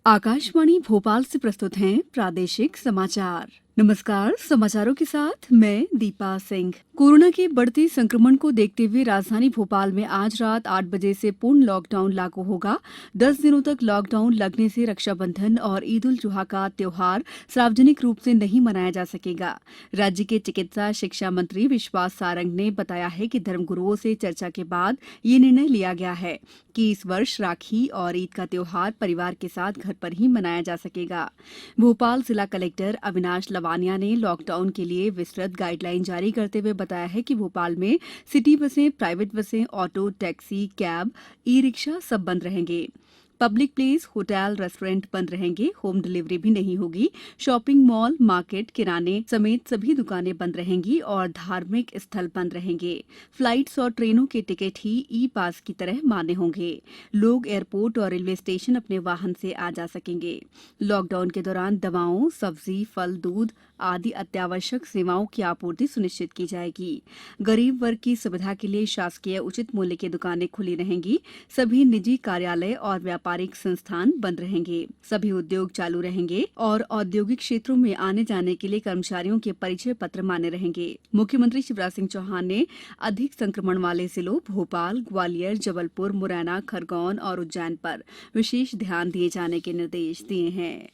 आकाशवाणी भोपाल से प्रस्तुत हैं प्रादेशिक समाचार। नमस्कार, समाचारों के साथ मैं दीपा सिंह। कोरोना के बढ़ते संक्रमण को देखते हुए राजधानी भोपाल में आज रात 8 बजे से पूर्ण लॉकडाउन लागू होगा। 10 दिनों तक लॉकडाउन लगने से रक्षाबंधन और ईद उल जुहा का त्योहार सार्वजनिक रूप से नहीं मनाया जा सकेगा। राज्य के चिकित्सा शिक्षा मंत्री विश्वास सारंग ने बताया है कि धर्मगुरुओं से चर्चा के बाद ये निर्णय लिया गया है कि इस वर्ष राखी और ईद का त्योहार परिवार के साथ घर पर ही मनाया जा सकेगा। भोपाल जिला कलेक्टर अविनाश लवानिया ने लॉकडाउन के लिए विस्तृत गाइडलाइन जारी करते हुए बताया है कि भोपाल में सिटी बसें, प्राइवेट बसें, auto, taxi, cab, e rickshaw सब बंद रहेंगे। पब्लिक प्लेस, होटल, रेस्टोरेंट बंद रहेंगे। होम डिलीवरी भी नहीं होगी। शॉपिंग मॉल, मार्केट, किराने समेत सभी दुकानें बंद रहेंगी और धार्मिक स्थल बंद रहेंगे। फ्लाइट्स और ट्रेनों के टिकट ही ई पास की तरह मान्य होंगे। लोग एयरपोर्ट और रेलवे स्टेशन अपने वाहन से आ जा सकेंगे। लॉकडाउन के दौरान दवाओं, सब्जी, फल, दूध आदि अत्यावश्यक सेवाओं की आपूर्ति सुनिश्चित की जाएगी। गरीब वर्ग की सुविधा के लिए शासकीय उचित मूल्य की दुकानें खुली रहेंगी। सभी निजी कार्यालय और व्यापारिक संस्थान बंद रहेंगे। सभी उद्योग चालू रहेंगे और औद्योगिक क्षेत्रों में आने जाने के लिए कर्मचारियों के परिचय पत्र मान्य रहेंगे। मुख्यमंत्री शिवराज सिंह चौहान ने अधिक संक्रमण वाले जिलों भोपाल, ग्वालियर, जबलपुर, मुरैना, खरगोन और उज्जैन पर विशेष ध्यान दिए जाने के निर्देश दिए हैं।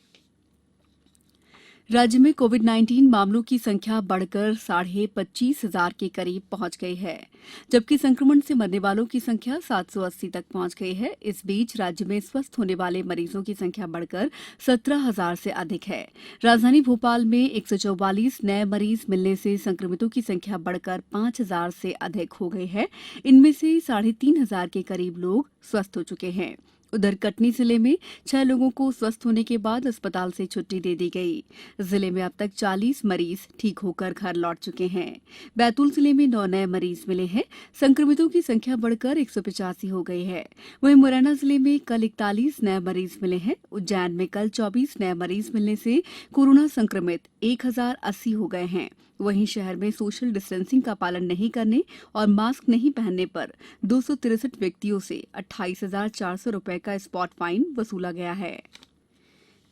राज्य में कोविड-19 मामलों की संख्या बढ़कर 25,500 के करीब पहुंच गई है, जबकि संक्रमण से मरने वालों की संख्या 780 तक पहुंच गई है। इस बीच राज्य में स्वस्थ होने वाले मरीजों की संख्या बढ़कर 17,000 से अधिक है। राजधानी भोपाल में 144 नए मरीज मिलने से संक्रमितों की संख्या बढ़कर 5,000 से अधिक हो गई है। इनमें से 3,500 के करीब लोग स्वस्थ हो चुके हैं। उधर कटनी जिले में 6 लोगों को स्वस्थ होने के बाद अस्पताल से छुट्टी दे दी गई। जिले में अब तक 40 मरीज ठीक होकर घर लौट चुके हैं। बैतूल जिले में 9 नए मरीज मिले हैं। संक्रमितों की संख्या बढ़कर 185 हो गई है। वहीं मुरैना जिले में कल 41 नए मरीज मिले हैं। उज्जैन में कल 24 नए मरीज मिलने से कोरोना संक्रमित 1,080 हो गए हैं। वहीं शहर में सोशल डिस्टेंसिंग का पालन नहीं करने और मास्क नहीं पहनने पर 263 व्यक्तियों से 28,400 रुपए का स्पॉट फाइन वसूला गया है।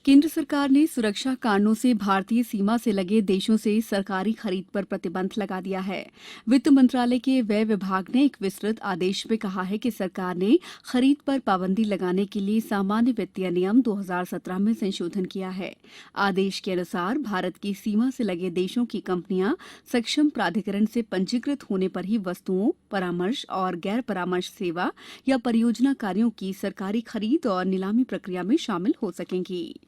केंद्र सरकार ने सुरक्षा कारणों से भारतीय सीमा से लगे देशों से सरकारी खरीद पर प्रतिबंध लगा दिया है। वित्त मंत्रालय के व्यय विभाग ने एक विस्तृत आदेश में कहा है कि सरकार ने खरीद पर पाबंदी लगाने के लिए सामान्य वित्तीय नियम 2017 में संशोधन किया है। आदेश के अनुसार भारत की सीमा से लगे देशों की कंपनियां सक्षम प्राधिकरण से पंजीकृत होने पर ही वस्तुओं, परामर्श और गैर परामर्श सेवा या परियोजना कार्यों की सरकारी खरीद और नीलामी प्रक्रिया में शामिल हो सकेंगी।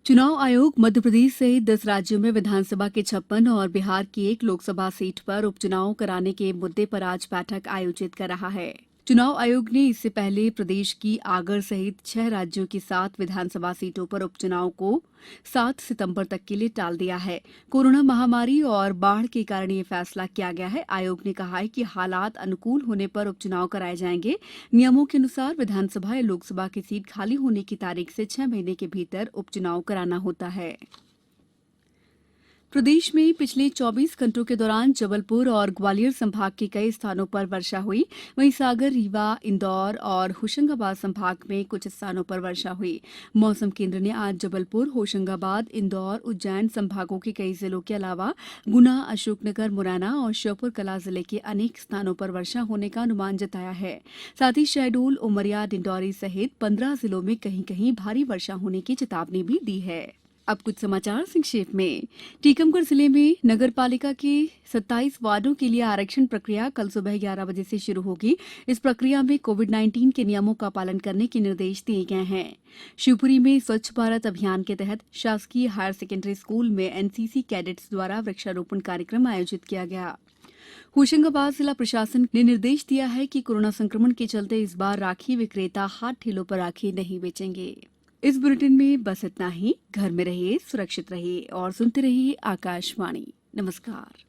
चुनाव आयोग मध्यप्रदेश सहित 10 राज्यों में विधानसभा के 56 और बिहार की 1 लोकसभा सीट पर उपचुनाव कराने के मुद्दे पर आज बैठक आयोजित कर रहा है। चुनाव आयोग ने इससे पहले प्रदेश की आगर सहित 6 राज्यों की 7 विधानसभा सीटों पर उपचुनाव को 7 सितंबर तक के लिए टाल दिया है। कोरोना महामारी और बाढ़ के कारण ये फैसला किया गया है। आयोग ने कहा है कि हालात अनुकूल होने पर उपचुनाव कराए जाएंगे। नियमों के अनुसार विधानसभा या लोकसभा की सीट खाली होने की तारीख से 6 महीने के भीतर उपचुनाव कराना होता है। प्रदेश में पिछले 24 घंटों के दौरान जबलपुर और ग्वालियर संभाग के कई स्थानों पर वर्षा हुई। वहीं सागर, रीवा, इंदौर और होशंगाबाद संभाग में कुछ स्थानों पर वर्षा हुई। मौसम केंद्र ने आज जबलपुर, होशंगाबाद, इंदौर, उज्जैन संभागों के कई जिलों के अलावा गुना, अशोकनगर, मुरैना और श्योपुर कला जिले के अनेक स्थानों पर वर्षा होने का अनुमान जताया है। साथ ही शहडोल, उमरिया, डिंडौरी सहित 15 जिलों में कहीं कहीं भारी वर्षा होने की चेतावनी भी दी है। अब कुछ समाचार संक्षेप में। टीकमगढ़ जिले में नगर पालिका के 27 वार्डों के लिए आरक्षण प्रक्रिया कल सुबह 11 बजे से शुरू होगी। इस प्रक्रिया में कोविड-19 के नियमों का पालन करने के निर्देश दिए गए हैं। शिवपुरी में स्वच्छ भारत अभियान के तहत शासकीय हायर सेकेंडरी स्कूल में एनसीसी कैडेट्स द्वारा वृक्षारोपण कार्यक्रम आयोजित किया गया। होशंगाबाद जिला प्रशासन ने निर्देश दिया है कि कोरोना संक्रमण के चलते इस बार राखी विक्रेता हाथ ठेलों पर राखी नहीं बेचेंगे। इस बुलेटिन में बस इतना ही। घर में रहिए, सुरक्षित रहिए और सुनते रहिए आकाशवाणी। नमस्कार।